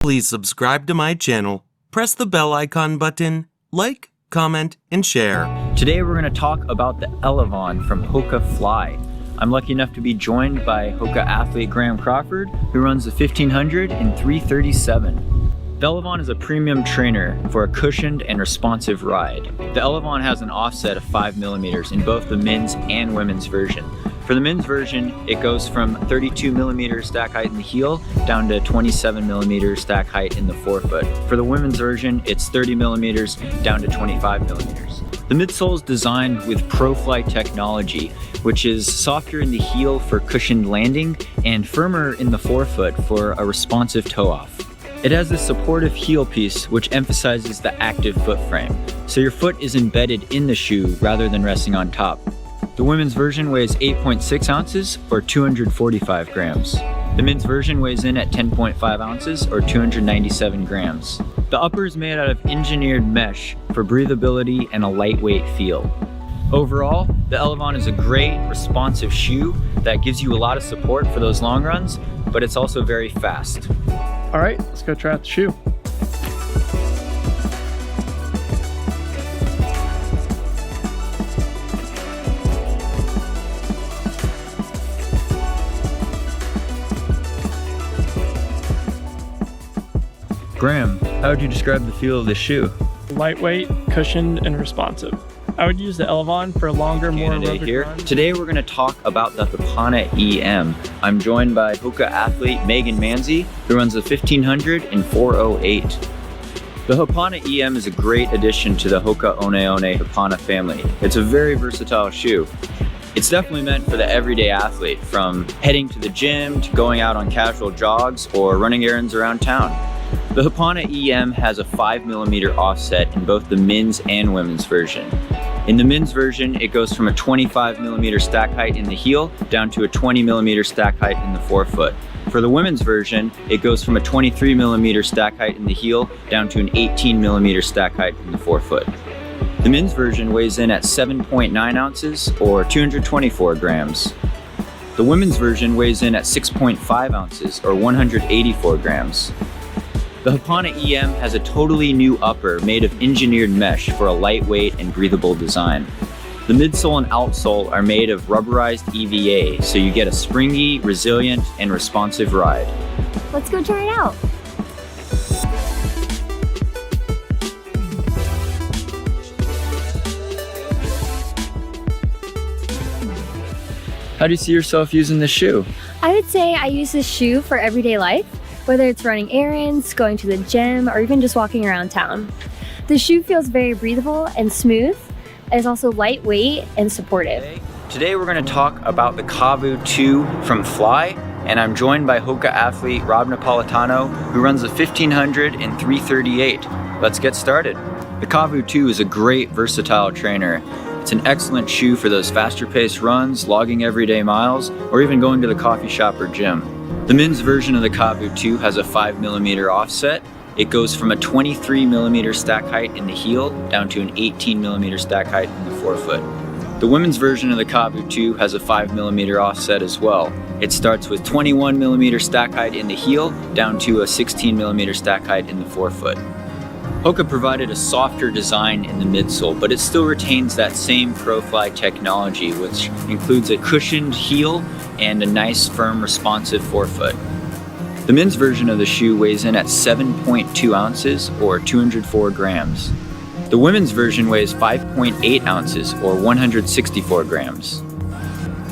Please subscribe to my channel, press the bell icon button, like, comment, and share. Today we're going to talk about the Elevon from Hoka Fly. I'm lucky enough to be joined by Hoka athlete Graham Crawford, who runs the 1500 in 337. The Elevon is a premium trainer for a cushioned and responsive ride. The Elevon has an offset of 5mm in both the men's and women's version. For the men's version, it goes from 32mm stack height in the heel down to 27mm stack height in the forefoot. For the women's version, it's 30mm down to 25mm. The midsole is designed with ProFly technology, which is softer in the heel for cushioned landing and firmer in the forefoot for a responsive toe-off. It has this supportive heel piece which emphasizes the active foot frame, so your foot is embedded in the shoe rather than resting on top. The women's version weighs 8.6 ounces or 245 grams. The men's version weighs in at 10.5 ounces or 297 grams. The upper is made out of engineered mesh for breathability and a lightweight feel. Overall, the Elevon is a great, responsive shoe that gives you a lot of support for those long runs, but it's also very fast. All right, let's go try out the shoe. Graham, how would you describe the feel of this shoe? Lightweight, cushioned, and responsive. I would use the Elevon for longer, more aerobic here. runs. Today we're going to talk about the Hupana EM. I'm joined by Hoka athlete Megan Manzi, who runs the 1500 in 408. The Hupana EM is a great addition to the Hoka One One Hupana family. It's a very versatile shoe. It's definitely meant for the everyday athlete, from heading to the gym to going out on casual jogs or running errands around town. The Hupana EM has a 5mm offset in both the men's and women's version. In the men's version, it goes from a 25mm stack height in the heel down to a 20mm stack height in the forefoot. For the women's version, it goes from a 23mm stack height in the heel down to an 18mm stack height in the forefoot. The men's version weighs in at 7.9 ounces or 224 grams. The women's version weighs in at 6.5 ounces or 184 grams. The Hupana EM has a totally new upper made of engineered mesh for a lightweight and breathable design. The midsole and outsole are made of rubberized EVA, so you get a springy, resilient, and responsive ride. Let's go try it out. How do you see yourself using this shoe? I would say I use this shoe for everyday life, whether it's running errands, going to the gym, or even just walking around town. The shoe feels very breathable and smooth. It's also lightweight and supportive. Today we're going to talk about the Cavu 2 from Fly, and I'm joined by Hoka athlete Rob Napolitano, who runs the 1500 in 338. Let's get started. The Cavu 2 is a great versatile trainer. It's an excellent shoe for those faster paced runs, logging everyday miles, or even going to the coffee shop or gym. The men's version of the Cavu 2 has a 5mm offset. It goes from a 23mm stack height in the heel down to an 18mm stack height in the forefoot. The women's version of the Cavu 2 has a 5mm offset as well. It starts with 21mm stack height in the heel down to a 16mm stack height in the forefoot. Hoka provided a softer design in the midsole, but it still retains that same ProFly technology, which includes a cushioned heel and a nice, firm, responsive forefoot. The men's version of the shoe weighs in at 7.2 ounces or 204 grams. The women's version weighs 5.8 ounces or 164 grams.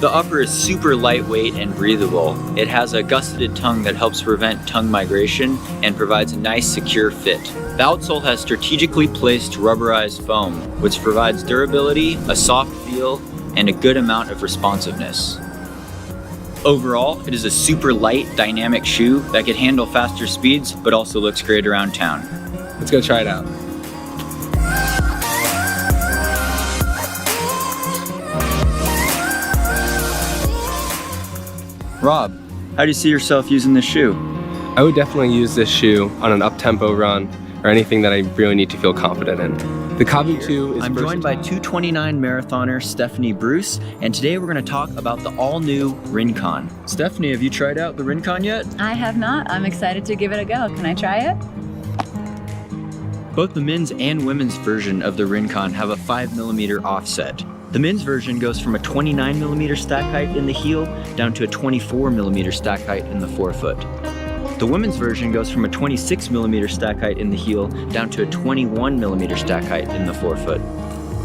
The upper is super lightweight and breathable. It has a gusseted tongue that helps prevent tongue migration and provides a nice, secure fit. The outsole has strategically placed rubberized foam, which provides durability, a soft feel, and a good amount of responsiveness. Overall, it is a super light, dynamic shoe that can handle faster speeds, but also looks great around town. Let's go try it out. Rob, how do you see yourself using this shoe? I would definitely use this shoe on an up-tempo run or anything that I really need to feel confident in. The Cavu 2 is I'm joined by 229 marathoner Stephanie Bruce, and today we're going to talk about the all-new Rincon. Stephanie, have you tried out the Rincon yet? I have not. I'm excited to give it a go. Can I try it? Both the men's and women's version of the Rincon have a 5mm offset. The men's version goes from a 29mm stack height in the heel down to a 24mm stack height in the forefoot. The women's version goes from a 26mm stack height in the heel down to a 21mm stack height in the forefoot.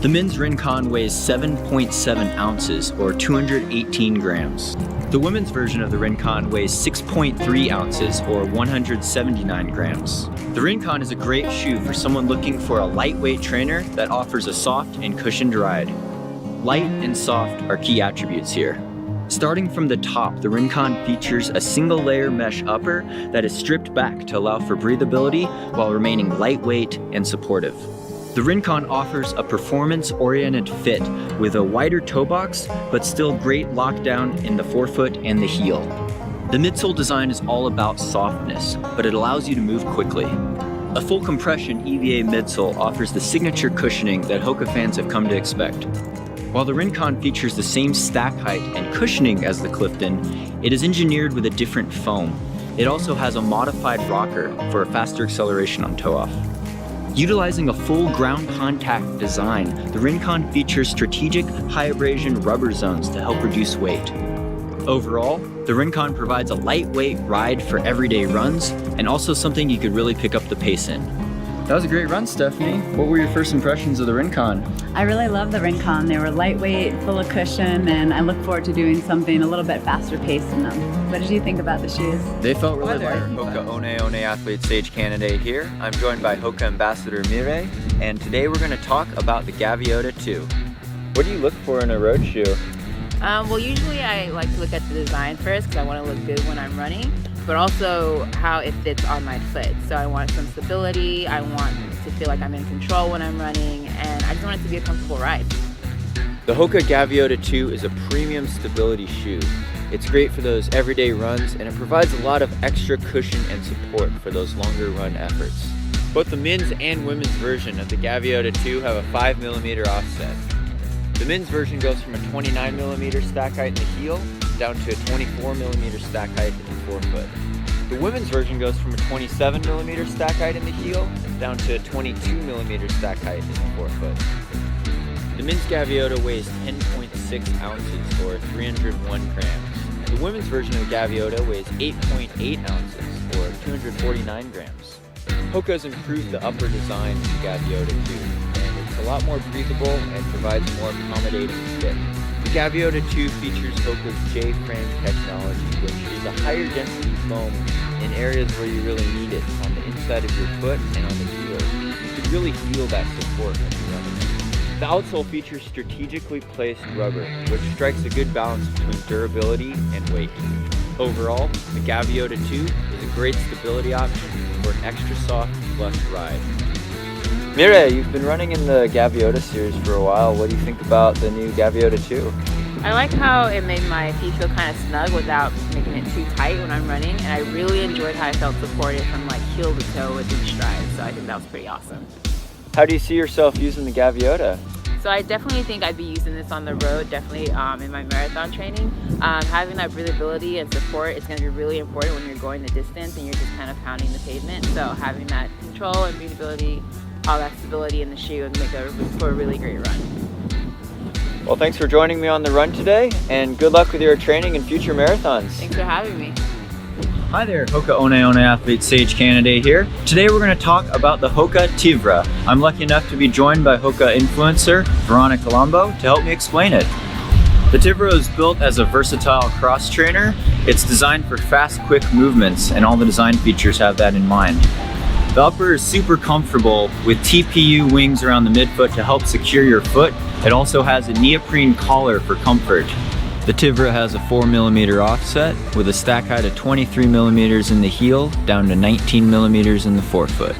The men's Rincon weighs 7.7 ounces or 218 grams. The women's version of the Rincon weighs 6.3 ounces or 179 grams. The Rincon is a great shoe for someone looking for a lightweight trainer that offers a soft and cushioned ride. Light and soft are key attributes here. Starting from the top, the Rincon features a single layer mesh upper that is stripped back to allow for breathability while remaining lightweight and supportive. The Rincon offers a performance-oriented fit with a wider toe box, but still great lockdown in the forefoot and the heel. The midsole design is all about softness, but it allows you to move quickly. A full compression EVA midsole offers the signature cushioning that Hoka fans have come to expect. While the Rincon features the same stack height and cushioning as the Clifton, it is engineered with a different foam. It also has a modified rocker for a faster acceleration on toe-off. Utilizing a full ground contact design, the Rincon features strategic high abrasion rubber zones to help reduce weight. Overall, the Rincon provides a lightweight ride for everyday runs and also something you could really pick up the pace in. That was a great run, Stephanie. What were your first impressions of the Rincon? I really love the Rincon. They were lightweight, full of cushion, and I look forward to doing something a little bit faster paced in them. What did you think about the shoes? They felt really Hi there, light. Hoka One Athlete Stage candidate here. I'm joined by Hoka Ambassador Mire, and today we're going to talk about the Gaviota 2. What do you look for in a road shoe? Well, usually I like to look at the design first because I want to look good when I'm running, but also how it fits on my foot. So I want some stability, I want to feel like I'm in control when I'm running, and I just want it to be a comfortable ride. The Hoka Gaviota 2 is a premium stability shoe. It's great for those everyday runs, and it provides a lot of extra cushion and support for those longer run efforts. Both the men's and women's version of the Gaviota 2 have a 5mm offset. The men's version goes from a 29mm stack height in the heel down to a 24mm stack height in the forefoot. The women's version goes from a 27mm stack height in the heel down to a 22mm stack height in the forefoot. The men's Gaviota weighs 10.6 ounces or 301 grams. The women's version of the Gaviota weighs 8.8 ounces or 249 grams. Hoka has improved the upper design of the Gaviota 2. It's a lot more breathable and provides more accommodating fit. The Gaviota 2 features Hoka's J-frame technology, which is a higher density foam in areas where you really need it, on the inside of your foot and on the heel. You can really feel that support when you're running. The outsole features strategically placed rubber, which strikes a good balance between durability and weight. Overall, the Gaviota 2 is a great stability option for an extra soft, plush ride. Mire, you've been running in the Gaviota series for a while. What do you think about the new Gaviota 2? I like how it made my feet feel kind of snug without making it too tight when I'm running, and I really enjoyed how I felt supported from like heel to toe with each stride, so I think that was pretty awesome. How do you see yourself using the Gaviota? So I definitely think I'd be using this on the road, definitely in my marathon training. Having that breathability and support is going to be really important when you're going the distance and you're just kind of pounding the pavement. So having that control and breathability, all that stability in the shoe, and make for a really great run. Well, thanks for joining me on the run today, and good luck with your training and future marathons. Thanks for having me. Hi there, Hoka One Athlete Stage candidate here. Today we're going to talk about the Hoka Tivra. I'm lucky enough to be joined by Hoka influencer Veronica Lombo to help me explain it. The Tivra is built as a versatile cross trainer. It's designed for fast, quick movements, and all the design features have that in mind. The upper is super comfortable with TPU wings around the midfoot to help secure your foot. It also has a neoprene collar for comfort. The Tivra has a 4mm offset with a stack height of 23mm in the heel down to 19mm in the forefoot.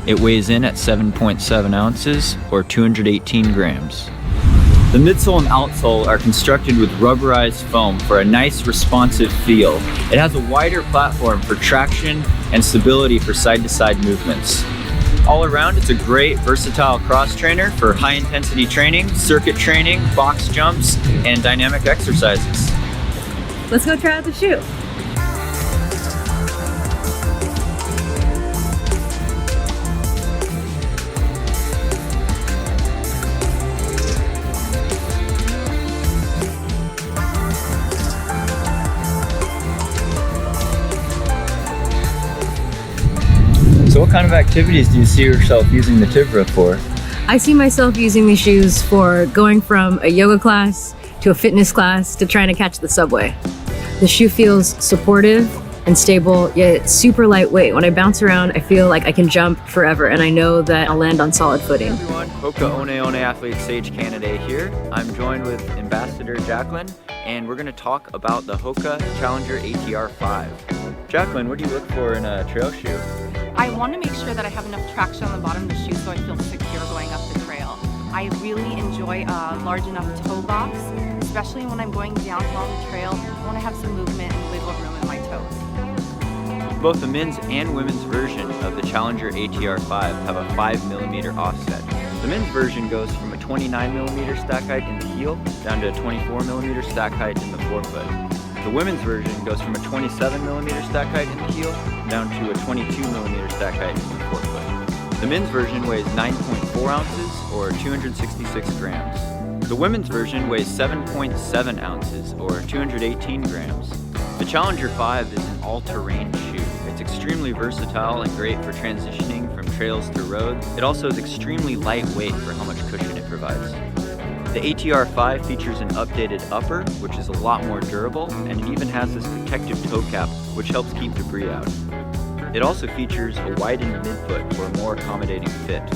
It weighs in at 7.7 ounces or 218 grams. The midsole and outsole are constructed with rubberized foam for a nice responsive feel. It has a wider platform for traction and stability for side-to-side movements. All around, it's a great versatile cross trainer for high intensity training, circuit training, box jumps, and dynamic exercises. Let's go try out the shoe. So what kind of activities do you see yourself using the Tivra for? I see myself using these shoes for going from a yoga class to a fitness class to trying to catch the subway. The shoe feels supportive and stable, yet it's super lightweight. When I bounce around, I feel like I can jump forever, and I know that I'll land on solid footing. Hey everyone, Hoka One Athlete Sage Canada here. I'm joined with Ambassador Jacqueline, and we're going to talk about the Hoka Challenger ATR 5. Jacqueline, what do you look for in a trail shoe? I want to make sure that I have enough traction on the bottom of the shoe so I feel secure going up the trail. I really enjoy a large enough toe box, especially when I'm going downhill on the trail. I want to have some movement and wiggle room in my toes. Both the men's and women's version of the Challenger ATR 5 have a 5mm offset. The men's version goes from a 29mm stack height in the heel down to a 24mm stack height in the forefoot. The women's version goes from a 27mm stack height in the heel down to a 22mm stack height in the forefoot. The men's version weighs 9.4 ounces or 266 grams. The women's version weighs 7.7 ounces or 218 grams. The Challenger 5 is an all-terrain shoe. It's extremely versatile and great for transitioning from trails to roads. It also is extremely lightweight for how much cushion it provides. The ATR 5 features an updated upper, which is a lot more durable, and it even has this protective toe cap, which helps keep debris out. It also features a widened midfoot for a more accommodating fit.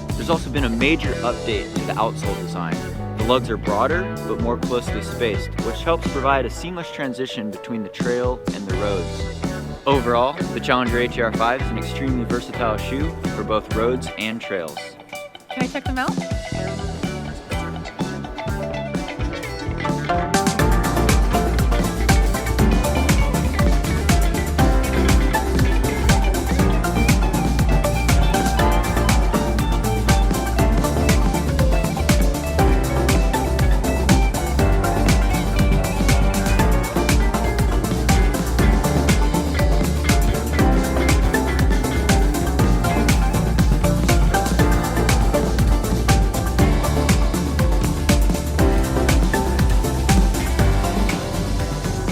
There's also been a major update to the outsole design. The lugs are broader, but more closely spaced, which helps provide a seamless transition between the trail and the roads. Overall, the Challenger ATR 5 is an extremely versatile shoe for both roads and trails. Can I check them out?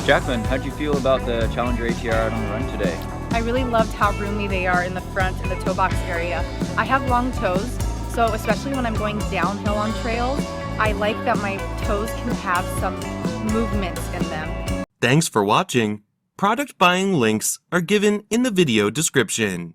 Jacqueline, how'd you feel about the Challenger ATR out on the run today? I really loved how roomy they are in the front and the toe box area. I have long toes, so especially when I'm going downhill on trails, I like that my toes can have some movement in them. Thanks for watching. Product buying links are given in the video description.